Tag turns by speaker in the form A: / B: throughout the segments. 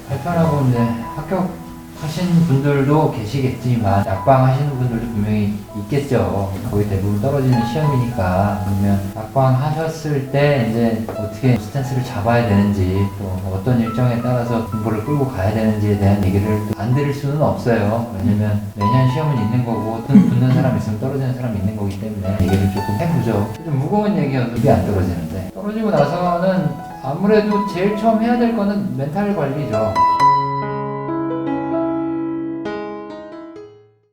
A: 발표하고 이제 합격하신 분들도 계시겠지만 낙방하시는 분들도 분명히 있겠죠. 거의 대부분 떨어지는 시험이니까. 그러면 낙방하셨을 때 이제 어떻게 스탠스를 잡아야 되는지 또 어떤 일정에 따라서 공부를 끌고 가야 되는지에 대한 얘기를 또 안 드릴 수는 없어요. 왜냐면 매년 시험은 있는 거고 붙는 사람 있으면 떨어지는 사람이 있는 거기 때문에 얘기를 조금 해보죠. 좀 무거운 얘기여서 입이 안 떨어지는데 떨어지고 나서는 아무래도 제일 처음 해야 될 거는 멘탈 관리죠.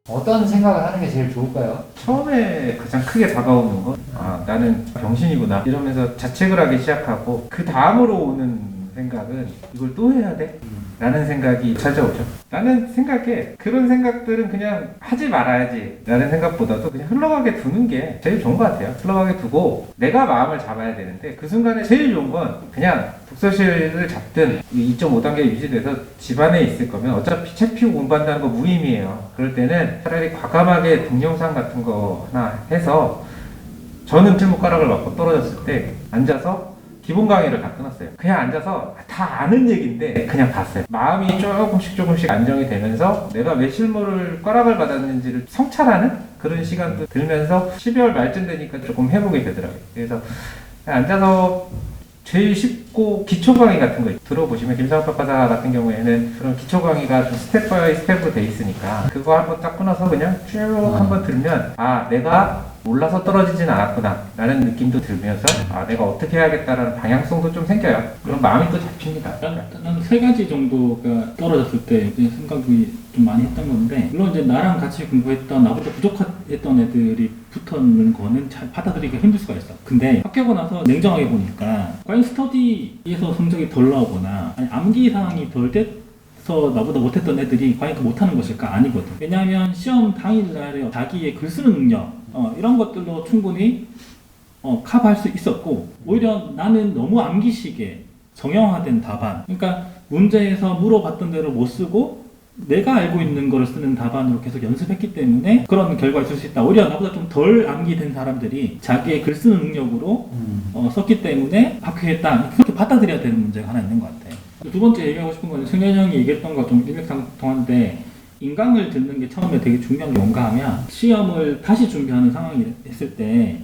A: 어떤 생각을 하는 게 제일 좋을까요?
B: 처음에 가장 크게 다가오는 건 나는 병신이구나 이러면서 자책을 하기 시작하고 그 다음으로 오는 생각은 이걸 또 해야 돼? 라는 생각이 찾아오죠. 나는 생각에 그런 생각들은 그냥 하지 말아야지 라는 생각보다도 그냥 흘러가게 두는 게 제일 좋은 것 같아요. 흘러가게 두고 내가 마음을 잡아야 되는데 그 순간에 제일 좋은 건 그냥 독서실을 잡든 2.5단계 유지돼서 집안에 있을 거면 어차피 책 피고 공부한다는 거 무의미해요. 그럴 때는 차라리 과감하게 동영상 같은 거 하나 해서 저는 칠목가락을 맞고 떨어졌을 때 앉아서 기본 강의를 다 끊었어요. 그냥 앉아서 다 아는 얘기인데 그냥 봤어요. 마음이 조금씩 안정이 되면서 내가 왜 실무를 꽈락을 받았는지를 성찰하는 그런 시간도 들면서 12월 말쯤 되니까 조금 해보게 되더라고요. 그래서 그냥 앉아서 제일 쉽고 기초 강의 같은 거 들어보시면 김상욱 박사사 같은 경우에는 그런 기초 강의가 스텝 바이 스텝으로 돼 있으니까 그거 한번 딱 끊어서 그냥 쭉 한번 들면 내가 몰라서 떨어지진 않았구나 라는 느낌도 들면서 내가 어떻게 해야겠다라는 방향성도 좀 생겨요. 그럼 마음이 또 잡힙니다.
C: 나는 세 가지 정도가 떨어졌을 때 생각이 좀 많이 했던 건데, 물론 이제 나랑 같이 공부했던 나보다 부족했던 애들이 붙는 거는 잘 받아들이기가 힘들 수가 있어. 근데 합격하고 나서 냉정하게 보니까 과연 스터디에서 성적이 덜 나오거나 아니 암기 상황이 덜 돼서 나보다 못했던 애들이 과연 그 못하는 것일까? 아니거든. 왜냐하면 시험 당일날에 자기의 글 쓰는 능력 이런 것들로 충분히 커버할 수 있었고, 오히려 나는 너무 암기식의 정형화된 답안, 그러니까 문제에서 물어봤던 대로 못 쓰고 내가 알고 있는 걸 쓰는 답안으로 계속 연습했기 때문에 그런 결과가 있을 수 있다. 오히려 나보다 좀 덜 암기된 사람들이 자기의 글 쓰는 능력으로 썼기 때문에 합격했다. 그렇게 받아들여야 되는 문제가 하나 있는 것 같아요. 두 번째 얘기하고 싶은 건 승현이 형이 얘기했던 거 좀 일맥상통한데, 인강을 듣는 게 처음에 되게 중요한 게 뭔가 하면 시험을 다시 준비하는 상황이 있을 때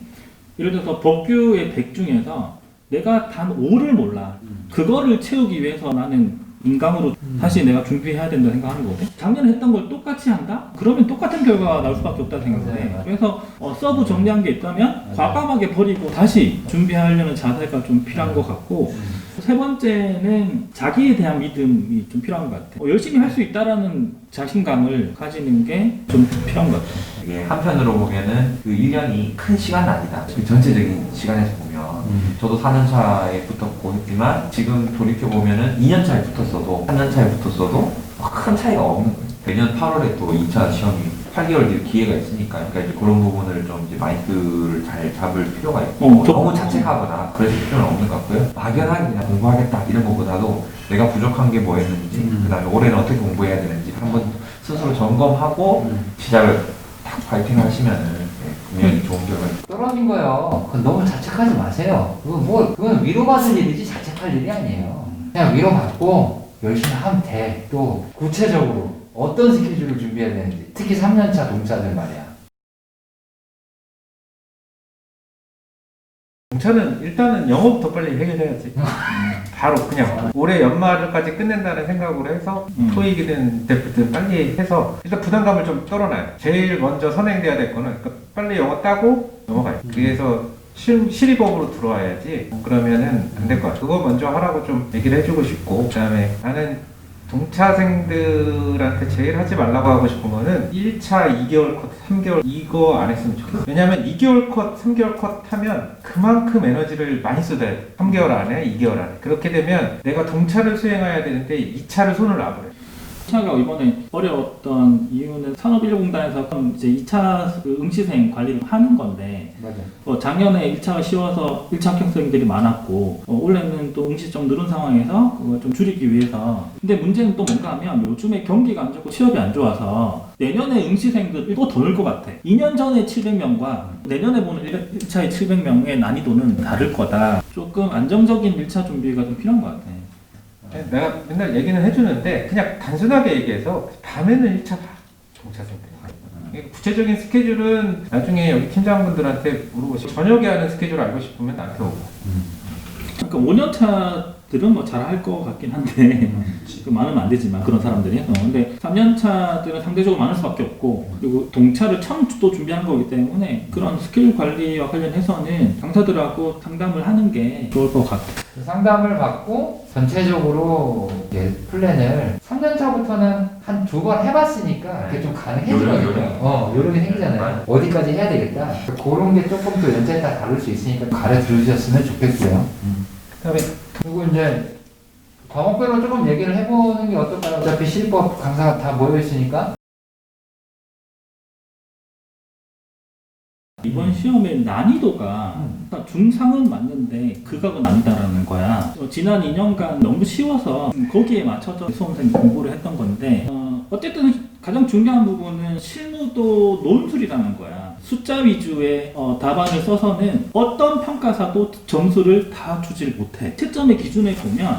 C: 예를 들어서 법규의 100 중에서 내가 단 5를 몰라. 그거를 채우기 위해서 나는 인강으로 다시 내가 준비해야 된다 생각하는 거거든. 작년에 했던 걸 똑같이 한다? 그러면 똑같은 결과가 나올 수밖에 없다 생각을 해. 그래서 서브 정리한 게 있다면 과감하게 버리고 다시 준비하려는 자세가 좀 필요한 것 같고, 세 번째는 자기에 대한 믿음이 좀 필요한 것 같아. 열심히 할 수 있다라는 자신감을 가지는 게 좀 필요한 것 같아.
D: 이게 한편으로 보면은 그 1년이 큰 시간은 아니다. 그 전체적인 시간에서 보면 저도 4년차에 붙었고 했지만 지금 돌이켜보면은 2년차에 붙었어도 3년차에 붙었어도 큰 차이가 없는 거예요. 내년 8월에 또 2차 시험이 8개월 뒤에 기회가 있으니까, 그러니까 이제 그런 부분을 좀 이제 마인드를 잘 잡을 필요가 있고 너무 자책하거나 그럴 필요는 없는 것 같고요. 막연하게 그냥 공부하겠다 이런 것보다도 내가 부족한 게 뭐였는지 그다음에 올해는 어떻게 공부해야 되는지 한번 스스로 점검하고 시작을 탁 파이팅 하시면은 분명히 좋은 결과.
A: 떨어진 거요. 그건 너무 자책하지 마세요. 그건 위로받을 일이지 자책할 일이 아니에요. 그냥 위로받고 열심히 하면 돼. 또 구체적으로 어떤 스케줄을 준비해야 되는지, 특히 3년차 동차들 말이야.
B: 동차는 일단은 영어부터 빨리 해결해야지. 바로 그냥 올해 연말까지 끝낸다는 생각으로 해서 토익이든 데프든 빨리 해서 일단 부담감을 좀 떨어놔요. 제일 먼저 선행돼야 될 거는 그러니까 빨리 영어 따고 넘어가요. 그래서 실입업으로 들어와야지 그러면은 안 될 것 같아요. 그거 먼저 하라고 좀 얘기를 해주고 싶고, 그 다음에 나는 동차생들한테 제일 하지 말라고 하고 싶은 거는 1차 2개월 컷, 3개월 이거 안 했으면 좋겠어요. 왜냐면 2개월 컷, 3개월 컷 하면 그만큼 에너지를 많이 쏟아야 돼. 3개월 안에, 2개월 안에. 그렇게 되면 내가 동차를 수행해야 되는데 2차를 손을 놔버려요.
C: 2차가 이번에 어려웠던 이유는 산업인력공단에서 이제 2차 그 응시생 관리를 하는 건데,
A: 맞아.
C: 작년에 1차가 쉬워서 1차 합격생들이 많았고, 올해는 또 응시 좀 늘은 상황에서 그걸 좀 줄이기 위해서. 근데 문제는 또 뭔가 하면 요즘에 경기가 안 좋고 취업이 안 좋아서 내년에 응시생들이 또 더 늘 것 같아. 2년 전에 700명과 내년에 보는 1차의 700명의 난이도는 다를 거다. 조금 안정적인 1차 준비가 좀 필요한 것 같아.
B: 내가 맨날 얘기는 해주는데 그냥 단순하게 얘기해서 밤에는 1차 종차생들. 구체적인 스케줄은 나중에 여기 팀장분들한테 물어보시고 저녁에 하는 스케줄 알고 싶으면 나한테 오고.
C: 그러니까 5년차들은 뭐 잘할 것 같긴 한데 그 많으면 안 되지만 그런 사람들이 근데 3년차들은 상대적으로 많을 수밖에 없고 그리고 동차를 처음 또 준비한 거기 때문에 그런 스킬 관리와 관련해서는 강사들하고 상담을 하는 게 좋을 것 같아요.
A: 상담을 받고 전체적으로 이제 플랜을 3년차부터는 한 2번 해봤으니까 그게 좀 가능해지거든요. 요령이 생기잖아요. 어디까지 해야 되겠다. 그런 게 조금 더 연차에 따라 다를 수 있으니까 가르쳐 주셨으면 좋겠고요.
B: 그다음에
A: 그리고 이제 과목별로 조금 얘기를 해보는 게 어떨까요? 어차피 실법 강사가 다 모여있으니까.
C: 이번 시험의 난이도가 중상은 맞는데 극악은 아니다라는 거야. 지난 2년간 너무 쉬워서 거기에 맞춰서 수험생 공부를 했던 건데 어쨌든 가장 중요한 부분은 실무도 논술이라는 거야. 숫자 위주의 답안을 써서는 어떤 평가사도 점수를 다 주질 못해. 채점의 기준에 보면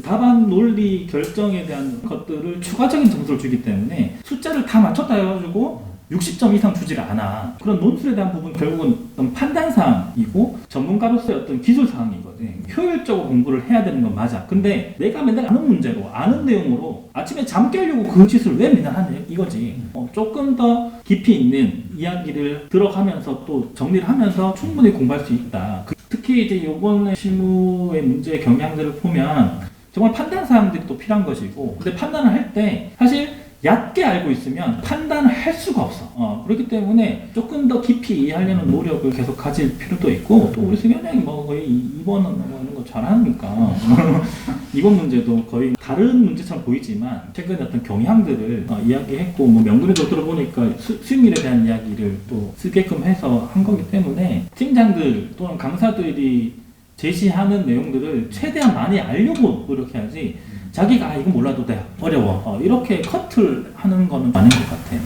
C: 답안 논리 결정에 대한 것들을 추가적인 점수를 주기 때문에 숫자를 다 맞췄다 해가지고 60점 이상 주질 않아. 그런 논술에 대한 부분 결국은 어떤 판단사항이고 전문가로서의 어떤 기술사항이거든. 효율적으로 공부를 해야 되는 건 맞아. 근데 내가 맨날 아는 문제로 아는 내용으로 아침에 잠 깨려고 그 짓을 왜 맨날 하냐 이거지. 조금 더 깊이 있는 이야기를 들어가면서 또 정리를 하면서 충분히 공부할 수 있다. 특히 이제 요번에 실무의 문제의 경향들을 보면 정말 판단사항들이 또 필요한 것이고 근데 판단을 할 때 사실 ят게 알고 있으면 판단을 할 수가 없어. 그렇기 때문에 조금 더 깊이 이해하려는 노력을 계속 가질 필요도 있고 또 우리 수련형이 뭐 거의 2번은 뭐 이런 거 잘하니까 이번 문제도 거의 다른 문제처럼 보이지만 최근에 어떤 경향들을 이야기했고 뭐 명분에도 들어보니까 수익률에 대한 이야기를 또 쓰게끔 해서 한 거기 때문에 팀장들 또는 강사들이 제시하는 내용들을 최대한 많이 알려고 노력해야지 자기가 이건 몰라도 돼 어려워 이렇게 커트를 하는 거는 아닌 것 같아.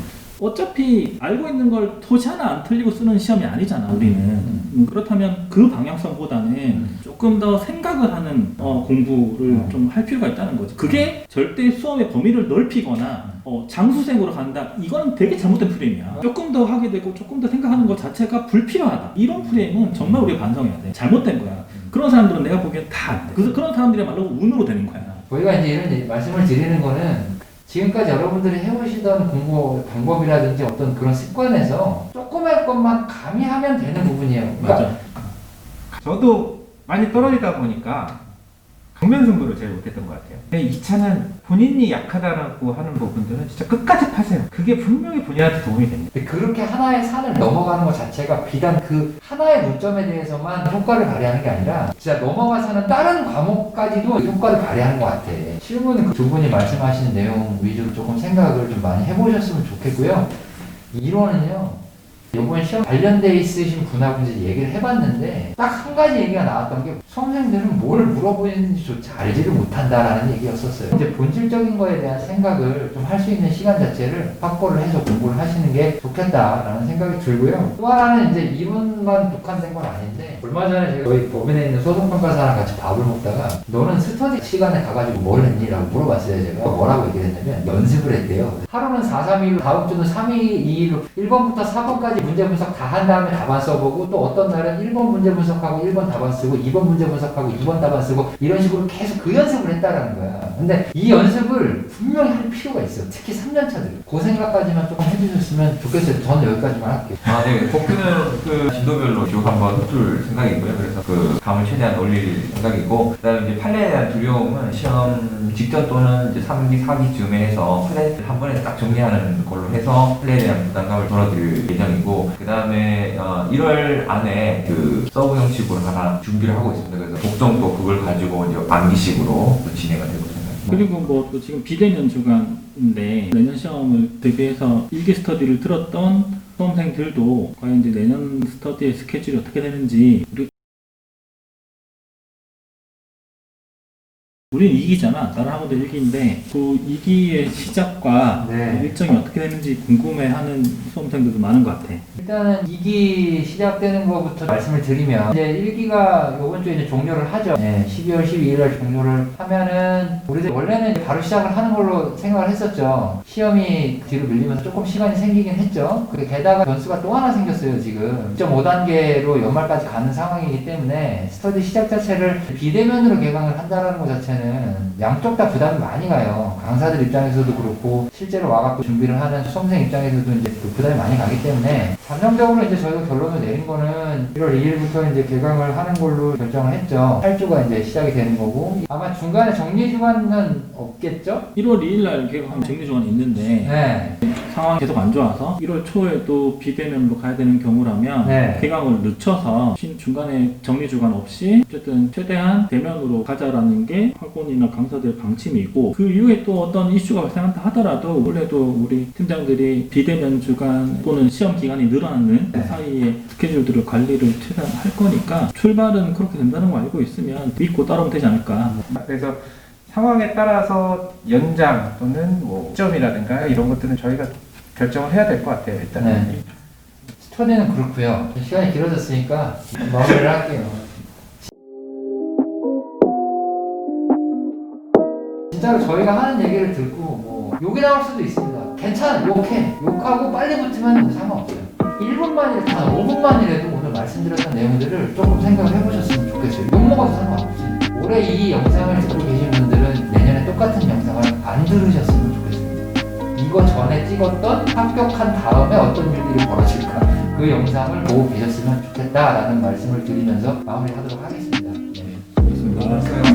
C: 어차피 알고 있는 걸 토시 하나 안 틀리고 쓰는 시험이 아니잖아 우리는. 그렇다면 그 방향성보다는 조금 더 생각을 하는 공부를 좀 할 필요가 있다는 거지. 그게 절대 수험의 범위를 넓히거나 장수생으로 간다 이거는 되게 잘못된 프레임이야. 조금 더 하게 되고 조금 더 생각하는 것 자체가 불필요하다 이런 프레임은 정말 우리가 반성해야 돼. 잘못된 거야. 그런 사람들은 내가 보기엔 다 안 돼. 그래서 그런 사람들이야말로 운으로 되는 거야.
A: 저희가 이제 이런 말씀을 드리는 거는 지금까지 여러분들이 해오시던 공부 방법이라든지 어떤 그런 습관에서 조그만 것만 가미하면 되는 부분이에요. 그러니까
C: 맞아.
B: 저도 많이 떨어지다 보니까 정면 승부를 제일 못했던 것 같아요. 근데 2차는 본인이 약하다라고 하는 부분들은 진짜 끝까지 파세요. 그게 분명히 본인한테 도움이 됩니다.
A: 근데 그렇게 하나의 산을 넘어가는 것 자체가 비단 그 하나의 문점에 대해서만 효과를 발휘하는 게 아니라 진짜 넘어가서는 다른 과목까지도 효과를 발휘하는 것 같아. 실무는 그 두 분이 말씀하시는 내용 위주로 조금 생각을 좀 많이 해보셨으면 좋겠고요. 이론은요. 이번 시험 관련돼 있으신 분하고 이제 얘기를 해봤는데 딱 한 가지 얘기가 나왔던 게 수험생들은 뭘 물어보는지조차 알지를 못한다라는 얘기였었어요. 이제 본질적인 거에 대한 생각을 좀 할 수 있는 시간 자체를 확보를 해서 공부를 하시는 게 좋겠다라는 생각이 들고요. 또 하나는 이제 이론만 국한된 건 아닌데 얼마 전에 제가 저희 법인에 있는 소속평가사랑 같이 밥을 먹다가 너는 스터디 시간에 가가지고 뭘 했니? 라고 물어봤어요. 제가 뭐라고 얘기를 했냐면 연습을 했대요. 하루는 4, 3, 2로 다음 주는 3, 2, 2로 1번부터 4번까지 문제 분석 다 한 다음에 답안 써보고 또 어떤 날은 1번 문제 분석하고 1번 답안 쓰고 2번 문제 분석하고 2번 답안 쓰고 이런 식으로 계속 그 연습을 했다라는 거야. 근데 이 연습을 분명히 할 필요가 있어. 특히 3년차들. 그 생각까지만 조금 해주셨으면 좋겠어요. 저는 여기까지만 할게요.
D: 네. 복수는 그 진도별로 쭉 한번 흡줄 생각이고요. 그래서 그 감을 최대한 올릴 생각이고, 그 다음에 이제 판례에 대한 두려움은 시험 직전 또는 이제 3기, 4기쯤에 해서 판례를 한 번에 딱 정리하는 걸로 해서 판례에 대한 부담감을 덜어드릴 예정이고, 그 다음에 1월 안에 그 서브 형식으로 하나 준비를 하고 있습니다. 그래서 복정도 그걸 가지고 이제 암기식으로 진행이 되고 있습니다.
C: 그리고 뭐 또 지금 비대면 주간인데 내년 시험을 대비해서 일기 스터디를 들었던 수험생들도 과연 이제 내년 스터디의 스케줄이 어떻게 되는지 우리 우리는 2기잖아. 다른 학원도 1기인데 그 2기의 시작과
A: 네.
C: 일정이 어떻게 되는지 궁금해하는 수험생들도 많은 것 같아.
A: 일단은 2기 시작되는 것부터 말씀을 드리면 이제 1기가 이번 주에 이제 종료를 하죠. 네, 12월 12일 날 종료를 하면은 우리들 원래는 이제 바로 시작을 하는 걸로 생각을 했었죠. 시험이 뒤로 밀리면서 조금 시간이 생기긴 했죠. 게다가 변수가 또 하나 생겼어요. 지금 2.5단계로 연말까지 가는 상황이기 때문에 스터디 시작 자체를 비대면으로 개강을 한다는 것 자체는 양쪽 다 부담이 많이 가요. 강사들 입장에서도 그렇고 실제로 와갖고 준비를 하는 수험생 입장에서도 이제 그 부담이 많이 가기 때문에 잠정적으로 이제 저희가 결론을 내린 거는 1월 2일부터 이제 개강을 하는 걸로 결정을 했죠. 8주가 이제 시작이 되는 거고 아마 중간에 정리 주간은 없겠죠?
C: 1월 2일 날 개강하면 정리주간이 있는데
A: 네.
C: 상황이 계속 안 좋아서 1월 초에 또 비대면으로 가야 되는 경우라면
A: 네.
C: 개강을 늦춰서 중간에 정리주간 없이 어쨌든 최대한 대면으로 가자라는 게 학원이나 강사들의 방침이고 그 이후에 또 어떤 이슈가 발생한다 하더라도 원래도 우리 팀장들이 비대면 주간 또는 시험 기간이 늘어나는 그
A: 네.
C: 사이에 스케줄들을 관리를 최대한 할 거니까 출발은 그렇게 된다는 거 알고 있으면 믿고 따르면 되지 않을까.
B: 그래서 상황에 따라서 연장 또는 뭐 시점이라든가 이런 것들은 저희가 결정을 해야 될 것 같아요. 일단.
A: 네. 스터디는 그렇고요. 시간이 길어졌으니까 마무리를 할게요. 진짜로 저희가 하는 얘기를 듣고 뭐 욕이 나올 수도 있습니다. 괜찮아, 욕해. 욕하고 빨리 붙으면 상관없어요. 1분만이라도, 단 5분만이라도 오늘 말씀드렸던 내용들을 조금 생각을 해보셨으면 좋겠어요. 욕먹어도 상관없어요. 올해 이 영상을 듣고 계신 분들은 내년에 똑같은 영상을 안 들으셨으면 좋겠습니다. 이거 전에 찍었던 합격한 다음에 어떤 일들이 벌어질까 그 영상을 보고 계셨으면 좋겠다라는 말씀을 드리면서 마무리하도록 하겠습니다. 네.
C: 그렇습니다.